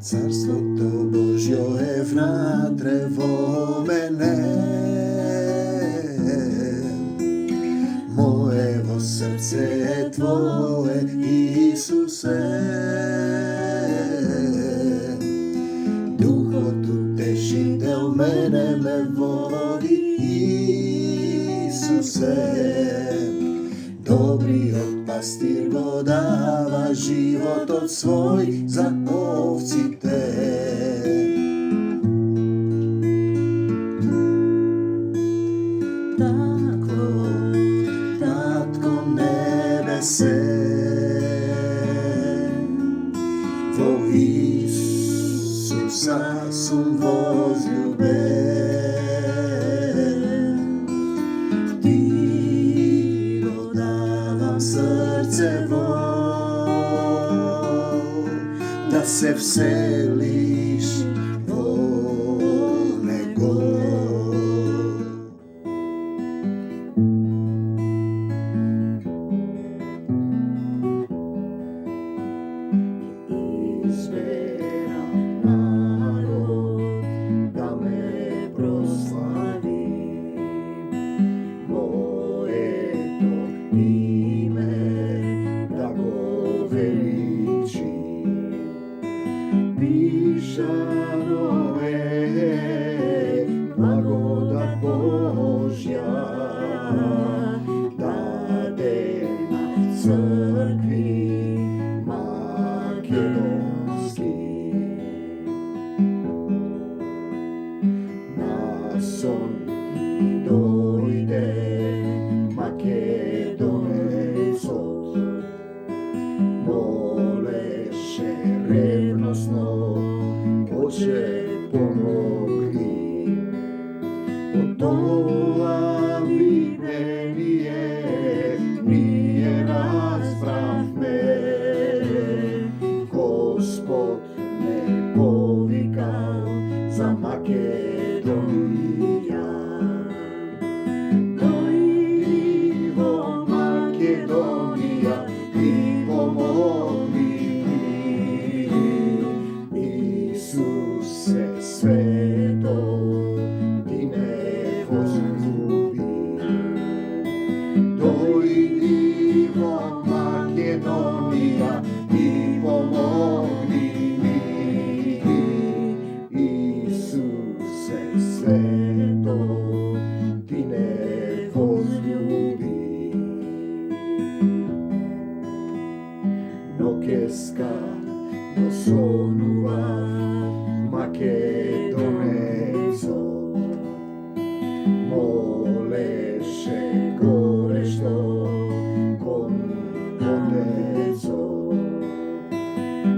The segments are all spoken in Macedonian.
Царството Божјо е внатре во мене, моево срце е Твое, Исусе. Духот утешител мене ме води, Исусе. Добриот пастир го дава животот свој за овците. Такво, Татко небесен, во Исуса сум возљубен. Ти го давам срцево, да се вселиш во него. Избера народ да ме прослави, моето име да го величи. Пишано е благодат Божја, дадена цркви македонски. На сон дојде македонецот, молеше ревносно, Боже помогни. Од тоа видение ние разбравме, Господ ме повикал за Македонија. Дојди во Македонија и помогни. Исусе свето, ти не возлюби. Дојди во Македонија и помогни ми. Исусе свето, ти не возлюби. Ноќеска го сонува македонецот, молеше горешто кон Отецот.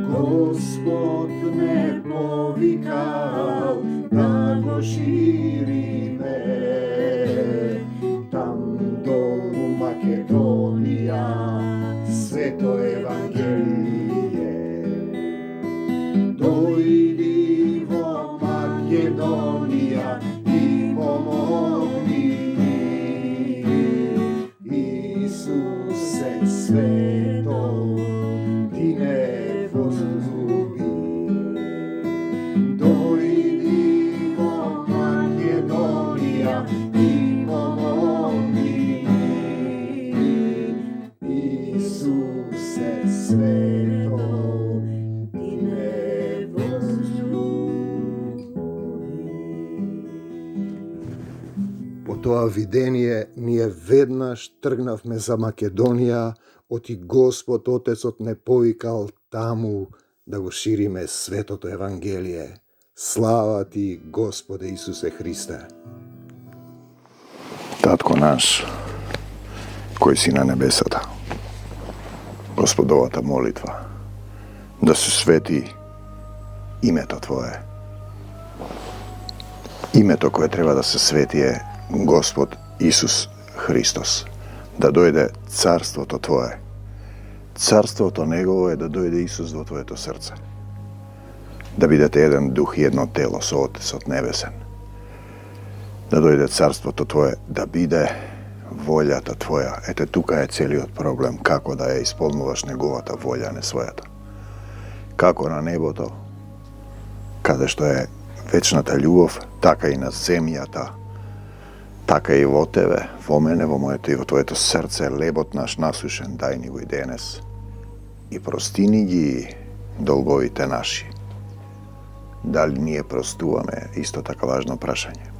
Господ ме повикал да го шириме, там долу Македонија, свето Евангелие. Дојди во Македонија и помогни ми. Исусе свето, ти не возлюби. Дојди во Македонија и помогни ми. Исусе свето, ти не По тоа видение ние веднаш тргнавме за Македонија, оти Господ Отецот не повикал таму да го шириме светото Евангелие. Слава ти, Господе Исусе Христе! Татко наш, кој си на небесата, Господовата молитва, да се свети името Твое. Името кое треба да се свети е Господ Исус Христос. Да дојде царството Твое. Царството Негово е да дојде Исус во Твоето срце. Да бидете еден дух и едно тело со Отецот Небесен. Да дојде царството Твое, да биде волјата твоја. Ете, тука е целиот проблем, како да ја исполнуваш неговата волја, не својата. Како на небото, каде што е вечната љубов, така и на земјата, така и во тебе, во мене, во моето и во твоето срце, лебот наш насушен, дај ни го и денес. И простини ги долговите наши. Дали ние простуваме? Исто така важно прашање.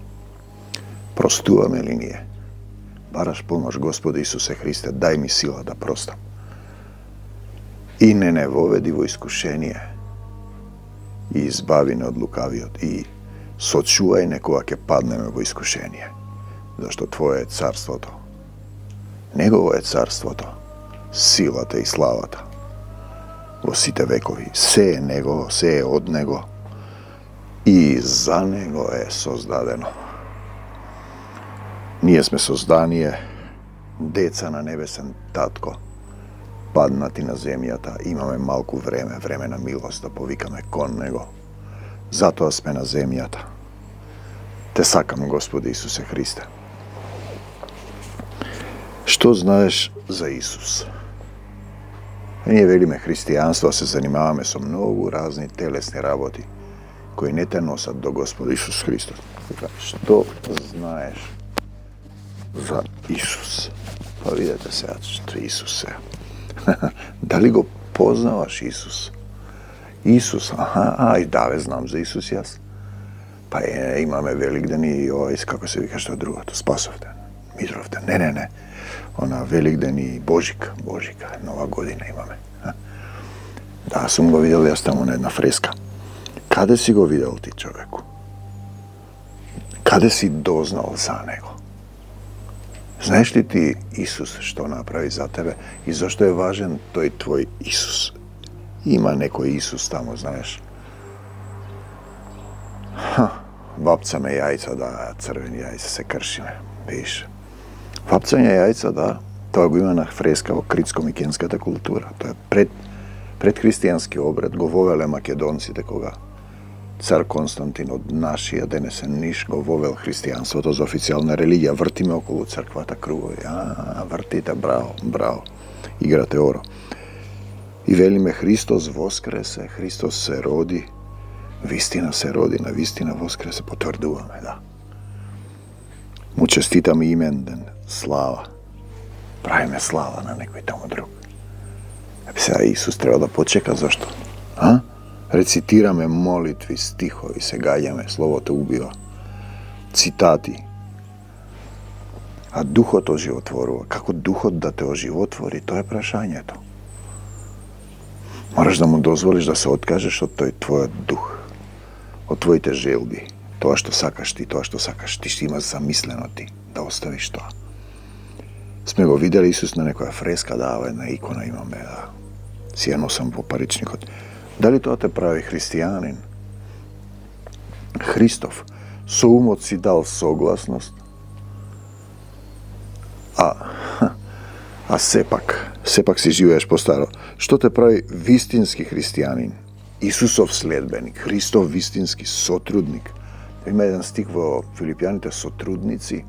Простуваме ли ние? Бараш помош, Господи Исусе Христе, дај ми сила да простам. И не воведи во искушение. И избави не од лукавиот. И сочувај не кога ќе паднеме во искушение. Зашто Твое е царството. Негово е царството. Силата и славата. Во сите векови. Се е Негово, се е од Него. И за Него е создадено. Ние сме создание, деца на небесен татко, паднати на земјата, имаме малку време, време на милост да повикаме кон Него. Затоа сме на земјата. Те сакам, Господи Исусе Христе. Што знаеш за Исус? Ние велиме христијанство, се занимаваме со многу разни телесни работи, кои не те носат до Господи Исус Христос. Што знаеш за Исус? Па видете сега, што Исус е. Дали го познаваш Исус? Исус, и да, знам за Исус јас. Па имаме Великден и како се вика што другото, Спасовден, Митровден, не. Она Великден и Божика, Нова година имаме. Да, сум го видел јас таму на една фреска. Каде си го видел ти, човеку? Каде си дознал за Него? Знаеш ли ти Исус што направи за тебе и зашто е важен тој твој Исус? Има некој Исус таму, знаеш. Вапцаме јајца, да, црвени јајца се кршиме, видиш. Вапцање јајца, да, тоа го има на фреска во критско-микенската култура. Тоа е предхристијански обред, го вовеле македонците кога цар Константин од нашија денесен Ниш го вовел христијанството за официјална религија. Вртиме околу црквата кругови. Вртите, браво. Играте оро. И велиме Христос воскресе, Христос се роди, вистина се роди, на вистина воскресе, потврдуваме, да. Му честитаме имен ден, слава. Правиме слава на некој таму друг. Сега Исус треба да почека, зашто? Рецитираме молитви, стихови, се гаѓаме, словото убива. Цитати. А духот оживотворува. Како духот да те оживотвори, тоа е прашањето. Мораш да му дозволиш да се откажеш од тој твојот дух, од твоите желби, тоа што сакаш ти, ти што имаш замислено ти, да оставиш тоа. Сме го видели Исус на некоја фреска, да, една икона имаме, да, си ја носам во паричникот. Дали тоа те прави христијанин? Христов со умот си дал согласност, а сепак си живееш постаро. Што те прави вистински христијанин? Исусов следбеник, Христов вистински сотрудник. Има еден стих во Филипјаните, сотрудници,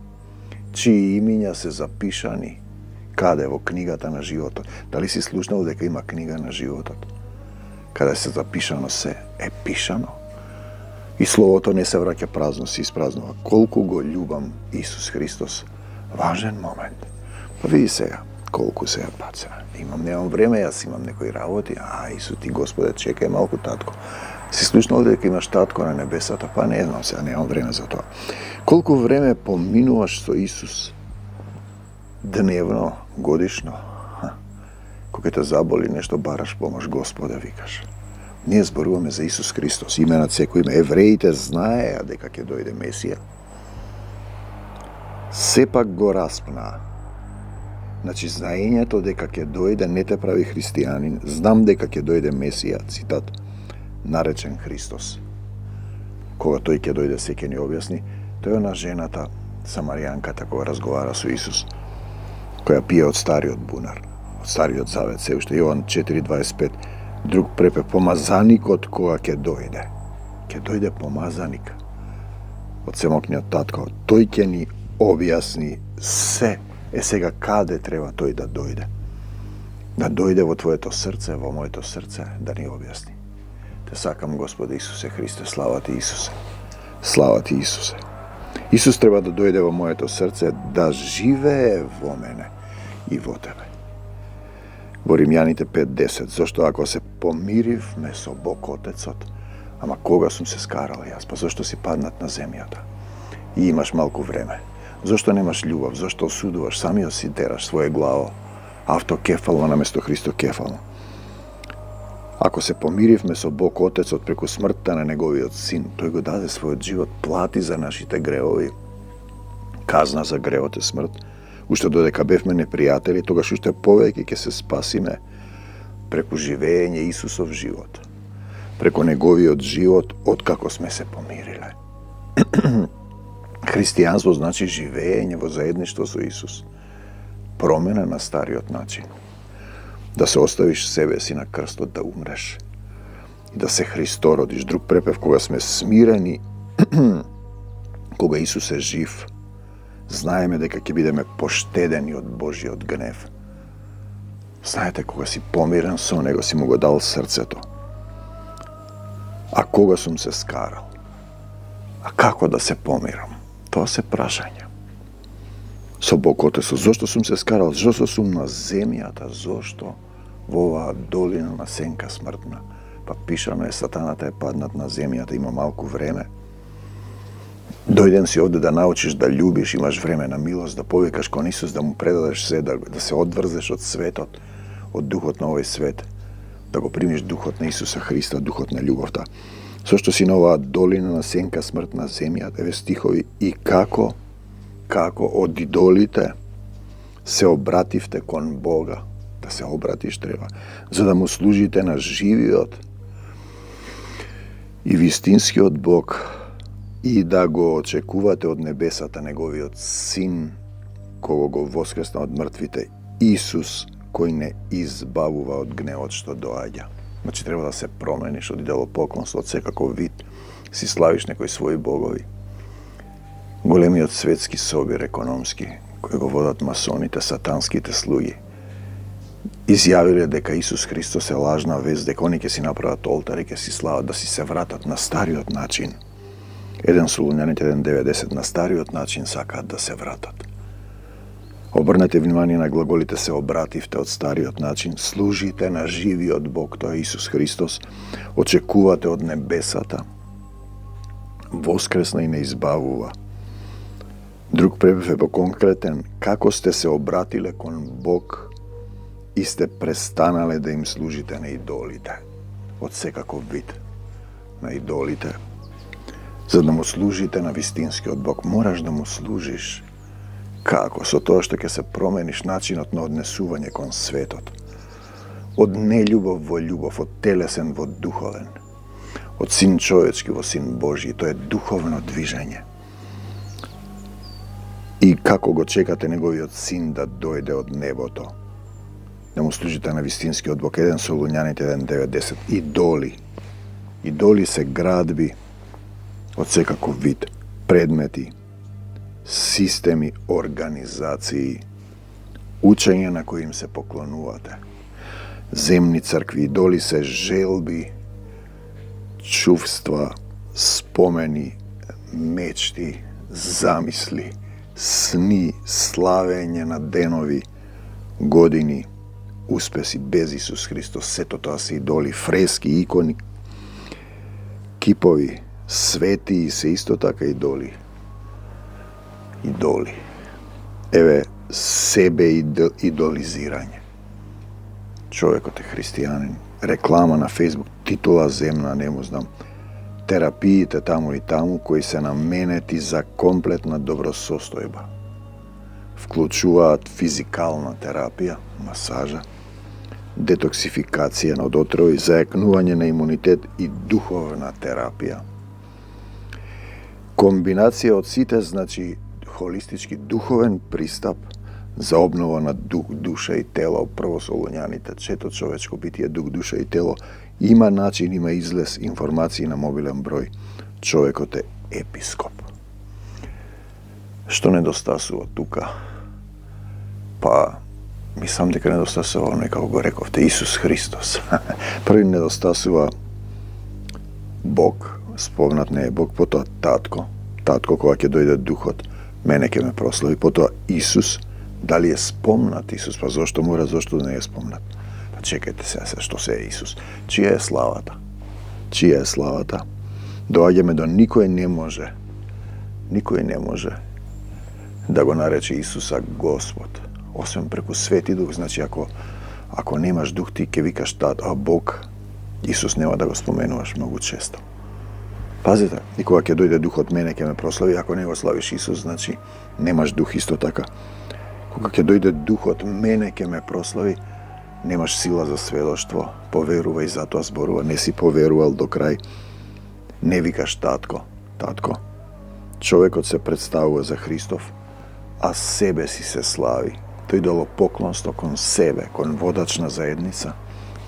чии имиња се запишани каде? Во книгата на животот. Дали си слушнал дека има книга на животот? Каде се запишано се, е пишано. И словото не се враќа празно, се испразнува. Колку го љубам Исус Христос. Важен момент. Па види сега, колку се ја баца. Немам време, јас имам некои работи. Исус ти, Господе, чекај малку, татко. Си слушнал дека имаш татко на небесата? Па не знам сега, немам време за тоа. Колку време поминуваш со Исус? Дневно, годишно? Кога те заболи нешто, бараш помош, Господе, викаш. Ние зборуваме за Исус Христос, име на секој име. Евреите знаеа дека ќе дојде Месија. Сепак го распнаа. Значи, знаењето дека ќе дојде не те прави христијанин. Знам дека ќе дојде Месија, цитат, наречен Христос. Кога тој ќе дојде, се ќе ни објасни. Тој е на жената, самаријанката, кога разговара со Исус, која пие од стариот бунар, од стариот завет, се уште Јован 4:25, друг препев, помазаникот кога ќе дојде. Ќе дојде помазаник од семокниот татко. Тој ќе ни објасни се Сега каде треба тој да дојде? Да дојде во твоето срце, во моето срце, да ни објасни. Те сакам, Господи Исусе Христе, слава ти Исусе. Слава ти Исусе. Исус треба да дојде во моето срце, да живее во мене и во тебе. Во Римјаните 5:10, зашто ако се помиривме со Бог Отецот, ама кога сум се скарал јас, па зашто си паднат на земјата и имаш малку време? Зашто немаш љубов? Зашто осудуваш? Самиот си тераш своје главо автокефално наместо Христокефално. Ако се помиривме со Бог Отецот преку смртта на Неговиот Син, тој го даде својот живот, плати за нашите греови. Казна за греот е смрт. Уште додека бевме непријатели, тогаш уште повеќе ќе се спасиме преку живење Исусов живот. Преку Неговиот живот, откако сме се помириле. Христијанство значи живење во заедништво со Исус. Промена на стариот начин. Да се оставиш себе си на крстот, да умреш. И да се Христородиш. Друг препев, кога сме смирени, кога Исус е жив, знаеме дека ќе бидеме поштедени од Божиот гнев. Знаете, кога си помирен со Него, си му го дал срцето. А кога сум се скарал? А како да се помирам? Тоа се прашања. Со Бог Отецот, зошто сум се скарал? Зошто сум на земјата? Зошто во оваа долина на сенка смртна? Па пишано е, сатаната е паднат на земјата, има малку време. Дојден си овде да научиш да љубиш, имаш време на милост, да повикаш кон Исус, да му предадеш се, да се одврзеш од светот, од духот на овој свет, да го примиш духот на Исуса Христа, духот на љубовта. Зошто си на оваа долина на сенка смртна земјата, еве стихови, и како од идолите се обративте кон Бога, да се обратиш треба, за да му служите на живиот и вистинскиот Бог, и да го очекувате од небесата Неговиот Син, кого го воскресна од мртвите, Исус, кој не избавува од гневот што доаѓа. Значи треба да се промениш од идолопоклонство, од секаков вид, си славиш некои своји богови. Големиот светски собир економски, кој го водат масоните, сатанските слуги, изјавиле дека Исус Христос е лажна вест, дека они ќе си направат олтар и ќе си слават, да си се вратат на стариот начин. 1 Солуњаните 1:90, на стариот начин сакаат да се вратат. Обрнете внимание на глаголите се обративте од стариот начин, служите на живиот Бог, тоа е Исус Христос, очекувате од небесата, воскресна и не избавува. Друг препев е по-конкретен, како сте се обратиле кон Бог и сте престанале да им служите на идолите, од секаков вид на идолите. За да му служите на вистинскиот Бог, мораш да му служиш. Како? Со тоа што ќе се промениш начинот на однесување кон светот. Од нељубов во љубов, од телесен во духовен. Од син човечки во син Божи. Тоа е духовно движење. И како го чекате Неговиот Син да дојде од небото? Да му служите на вистинскиот Бог. 1 Солуњаните 1:9-10. Идоли. Идоли се градби од секаков вид, предмети, системи, организации, учење на кои им се поклонувате. Земни цркви, идоли се желби, чувства, спомени, мечти, замисли, сни, славење на денови, години, успеси без Исус Христос. Сето тоа се идоли, фрески, икони, кипови, свети се исто така идоли. Идоли. Еве, себе идолизирање. Човекот е христијанин. Реклама на Фейсбук, титула земна, не му знам. Терапиите таму и таму, кои се наменети за комплетна добросостојба. Вклучуваат физикална терапија, масажа, детоксификација од отрови, зајакнување на имунитет и духовна терапија. Комбинација од сите, значи холистички духовен пристап за обнова на дух, душа и тело. Прво Солуњаните, чето човечко битие, дух, душа и тело. Има начин, има излез, информации на мобилен број. Човекот е епископ. Што недостасува тука? Па, мислам дека недостасува оној, како го рековте, Исус Христос. Први недостасува Бог, спомнат не е Бог, потоа Татко, кога ќе дојде Духот, мене ќе ме прослави, потоа Исус, дали е спомнат Исус, па зошто мора, зошто не е спомнат? Па чекайте се што се е Исус. Чија е славата? Чија е славата? Доаѓаме до никој не може да го нарече Исуса Господ, освен преку Свети Дух. Значи, ако немаш Дух, ти ќе викаш а Бог, Исус нема да го споменуваш многу често. Пазите, и кога ќе дојде Духот, мене ќе ме прослави, ако не го славиш Исус, значи немаш Дух исто така. Кога ќе дојде Духот, мене ќе ме прослави, немаш сила за сведоштво, поверувај, затоа зборува, не си поверувал до крај, не викаш татко. Човекот се представува за Христов, а себе си се слави. Тој дало поклонство кон себе, кон водач на заедница,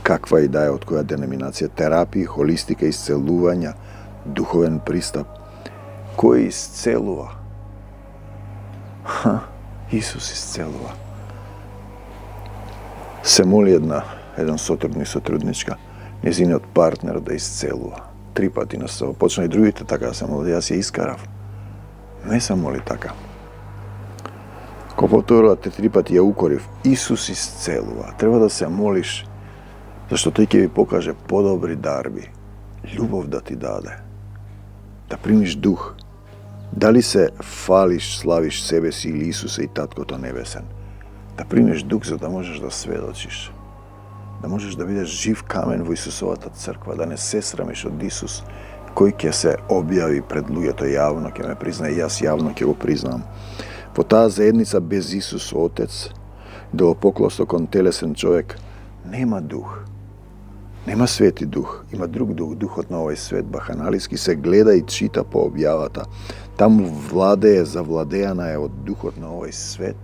каква и да е, од која деноминација, терапија, холистика, исцелувања, духовен пристап. Кој исцелува? Исус исцелува. Се моли еден сотрудник, сотрудничка, незиниот партнер да исцелува. 3 пати на се почна и другите така се моли, јас ја искарав. Не се моли така. Кога повторувате 3 пати ја укорив, Исус исцелува. Треба да се молиш, зашто тој ќе ви покаже подобри дарби, љубов да ти даде, да примиш Дух. Дали се фалиш, славиш себе си или Исуса и Таткото Небесен, да примиш Дух за да можеш да сведочиш, да можеш да бидеш жив камен во Исусовата црква, да не се срамиш од Исус, кој ќе се објави пред луѓето јавно, ќе ме признае, јас јавно ќе го признам. Во таа заедница без Исус Отец, делопоклонство кон телесен човек, нема Дух. Нема Свети Дух, има друг Дух, Духот на овој свет, баханалиски се гледа и чита по објавата. Таму владее, завладеана е од Духот на овој свет.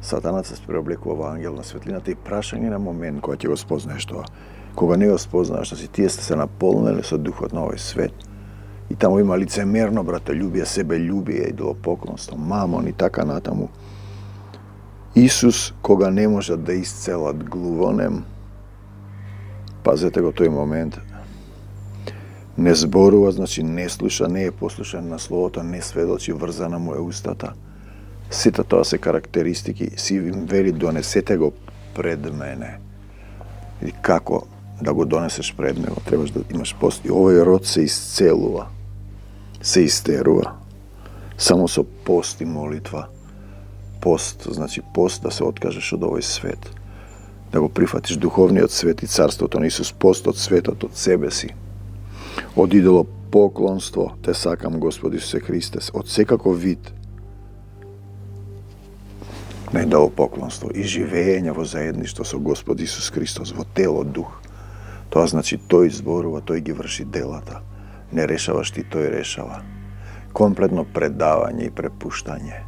Сатанат се преоблекува во ангел на светлината и прашање на момент кога ќе го спознаеш тоа. Кога не го спознаеш, значи тие сте се наполнели со Духот на овој свет. И таму има лицемерно, братолюбие, себелюбие, идолопоклонство, мамон и така натаму. Исус, кога не можат да исцелат глувонем, пазете го тој момент, не зборува, значи не слуша, не е послушен на Словото, не сведочи, врзана му е устата. Сите тоа се карактеристики, си им вели, донесете го пред мене. И како да го донесеш пред него, требаш да имаш пост. И овој род се исцелува, се истерува, само со пост и молитва. Пост, значи пост да се откажеш од овој свет, да го прифатиш духовниот свет и царството на Исус, пост од светот, од себе си. Од идолопоклонство те сакам, Господи Исусе Христе, од секаков вид на идолопоклонство и живење во заедништво со Господ Исус Христос, во тело, дух. Тоа значи тој зборува, тој ги врши делата. Не решаваш ти, тој решава. Комплетно предавање и препуштање.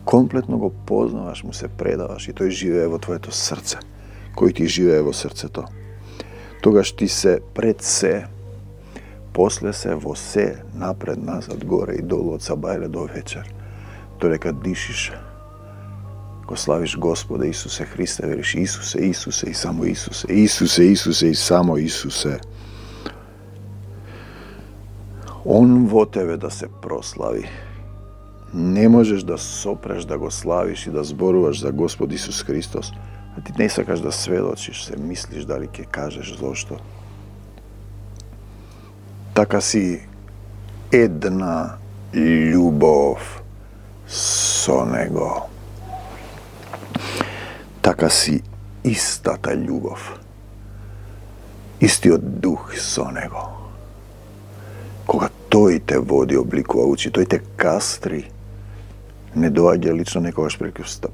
Комплетно го познаваш, му се предаваш и тој живее во твоето срце, кој ти живее во срцето. Тогаш ти се пред се, после се, во се, напред, назад, горе и долу, од сабајле до вечер. Додека дишиш, го славиш Господа Исусе Христе, вериш Исусе, Исусе и само Исусе, Исусе, Исусе и само Исусе. Он во тебе да се прослави. Не можеш да сопреш, да го славиш и да зборуваш за Господ Исус Христос, а ти не сакаш да сведочиш, се мислиш дали ќе кажеш зошто. Така си една љубов со Него. Така си истата љубов, истиот дух со Него. Кога тој те води, обликува, учи, тој те кастри, не доаѓа лично некогаш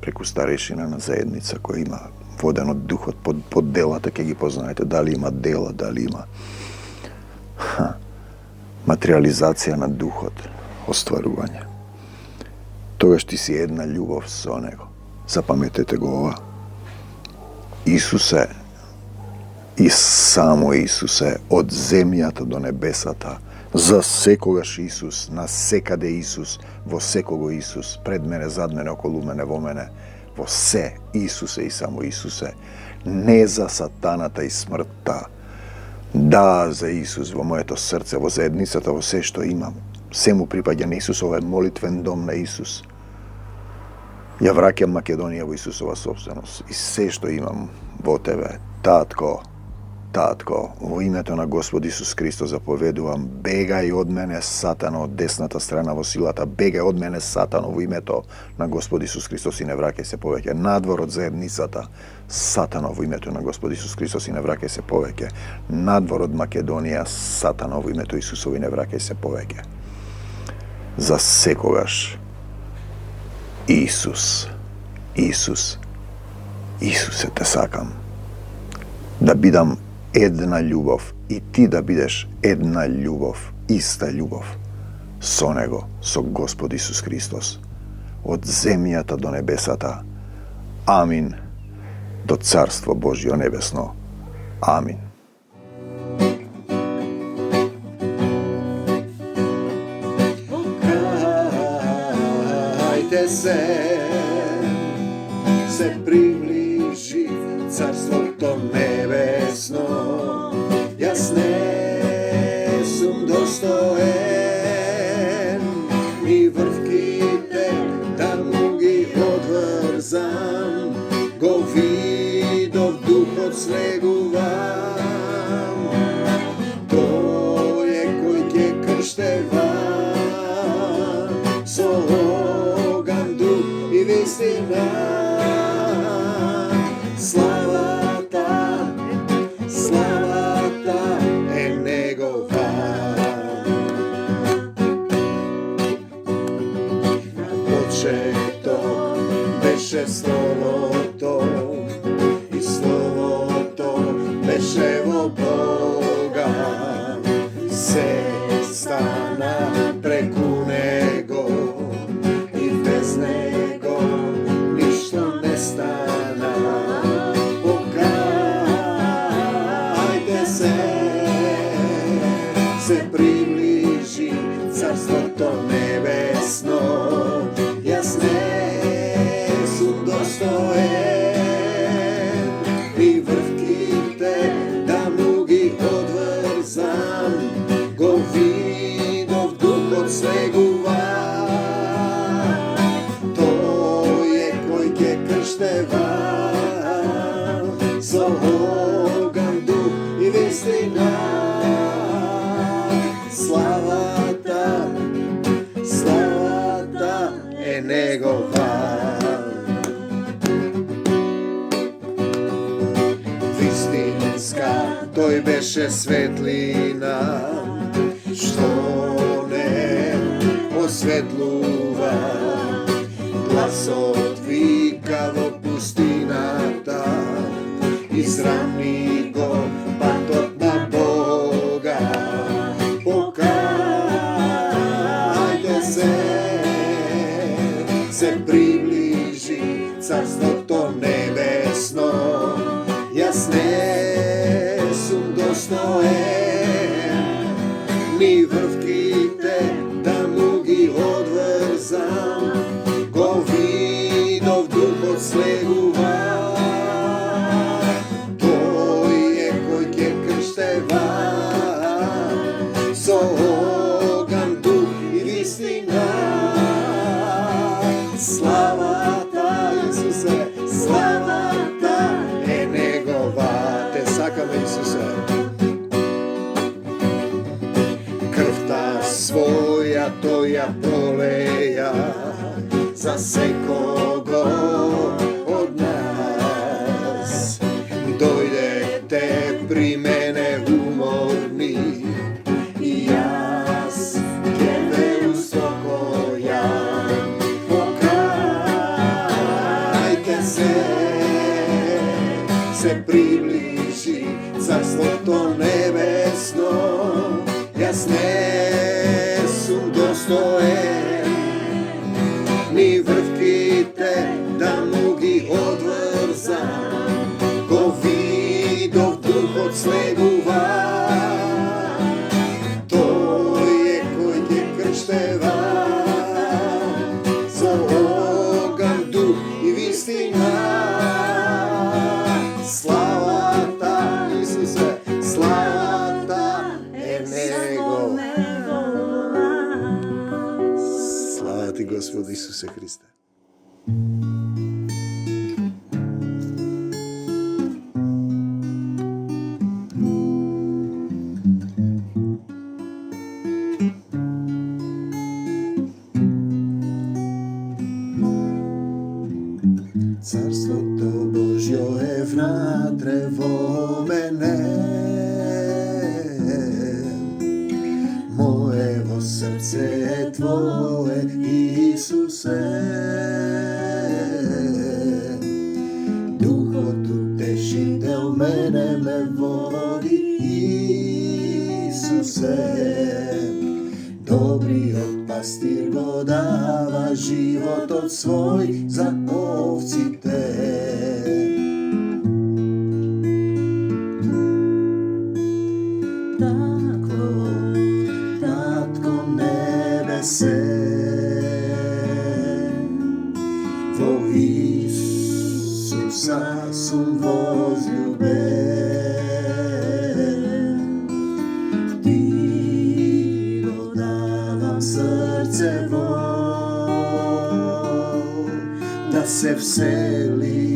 преку старешина на заедница која има воден од духот, под делата ќе ги познаете, дали има дела, дали има материализација на духот, остварување. Тогаш ти си една љубов со Него. Запаметете го ова. Исусе и само Исусе, од земјата до небесата, за секогаш Исус, на секаде Исус, во секого Исус, пред мене, зад мене, околу мене, во мене, во се Исусе и само Исусе, не за сатаната и смртта. Да, за Исус во моето срце, во заедницата, во се што имам. Се му припаѓа на Исус, ова е молитвен дом на Исус. Ја враќам Македонија во Исусова собственост и се што имам во Тебе, Татко, во името на Господ Исус Христо заповедувам, бегај од мене, Сатано, од десната страна во силата, бегај од мене, Сатано, во името на Господ Исус Христос и не враќај се повеќе. Надвор од заедницата, Сатано, во името на Господ Исус Христос и не враќај се повеќе. Надвор од Македонија, Сатано, во името Исусово и не враќај се повеќе. За секогаш, Исусе, те сакам. Да бидам една љубов и ти да бидеш една љубов, иста љубов со Него, со Господ Исус Христос, од земјата до небесата. Амин. До Царство Божјо небесно. Амин. Покајте се приближи Царството небесно. Јас не сум достоен ни врвките да му ги одврзам. Го видов духот слегувам. Тој е кој ќе крштева со оган, дух и вистина. Славата е негова. На почеток беше Словото и Словото беше во Бога. Се стана преку Него и без Него ништо не стана. Се приближи Царството небесно. Јас не сум достоен ни врвките да му ги одврзам. Го видов духот слегува. Тој е кој ќе крштева со оган, дух и вистина. Славата е негова. Вистинска тој беше светлина, што не осветлува. Гласот вика во пустината, израмни го патот на Бога. Се приближи Царството небесно. Јас не сум достоен ни врвките да му ги одврзам. Го видов духот слегува. Тој е кој ќе крштева со оган, дух и вистина. Славата, Исусе, славата е негова. Те сакаме, Исусе. Крвта своја тој ја пролеја за секого од нас. Дојдете при мене уморни и јас ќе ве успокојам. Се приближи Царството небесно. Јас не сум достоен ни врвките да му ги одврзам. Го видов духот слегува. Тој е кој ќе крштева со оган, дух и вистина. внатре во мене, моево срце е Твое, Исусе. Духот утешител мене ме води, Исусе. Добриот пастир го дава животот свој за овците. Татко небесе, во Исуса сум возлюбен. Ти го давам срцево, да се всели